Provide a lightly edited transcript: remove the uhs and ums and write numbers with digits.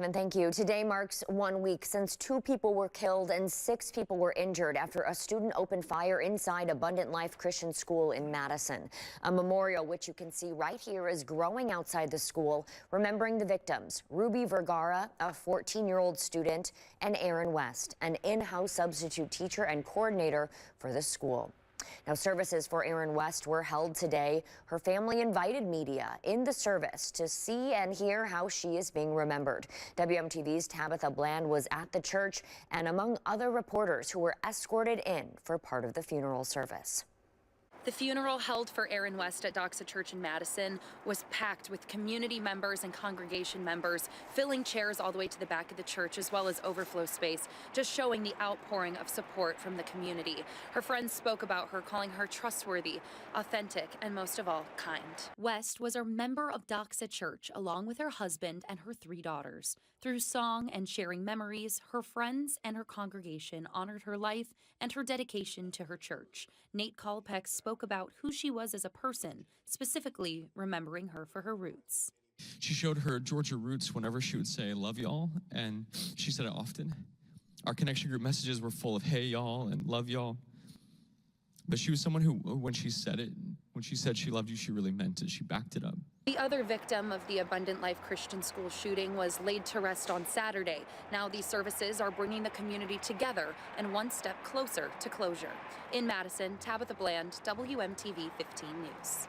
And thank you. Today marks 1 week since 2 people were killed and 6 people were injured after a student opened fire inside Abundant Life Christian School in Madison. A memorial, which you can see right here, is growing outside the school, remembering the victims: Ruby Vergara, a 14-year-old student, and Aaron West, an in-house substitute teacher and coordinator for the school. Now, services for Aaron West were held today. Her family invited media in the service to see and hear how she is being remembered. WMTV's Tabitha Bland was at the church and among other reporters who were escorted in for part of the funeral service. The funeral held for Aaron West at Doxa Church in Madison was packed with community members and congregation members, filling chairs all the way to the back of the church, as well as overflow space, just showing the outpouring of support from the community. Her friends spoke about her, calling her trustworthy, authentic, and most of all, kind. West was a member of Doxa Church, along with her husband and her 3 daughters. Through song and sharing memories, her friends and her congregation honored her life and her dedication to her church. Nate Kolpeck spoke about who she was as a person, specifically remembering her for her roots. She showed her Georgia roots whenever she would say, "Love y'all," and she said it often. Our connection group messages were full of "Hey y'all" and "Love y'all." But she was someone who, when she said she loved you, she really meant it. She backed it up. The other victim of the Abundant Life Christian School shooting was laid to rest on Saturday. Now these services are bringing the community together and one step closer to closure. In Madison, Tabitha Bland, WMTV 15 News.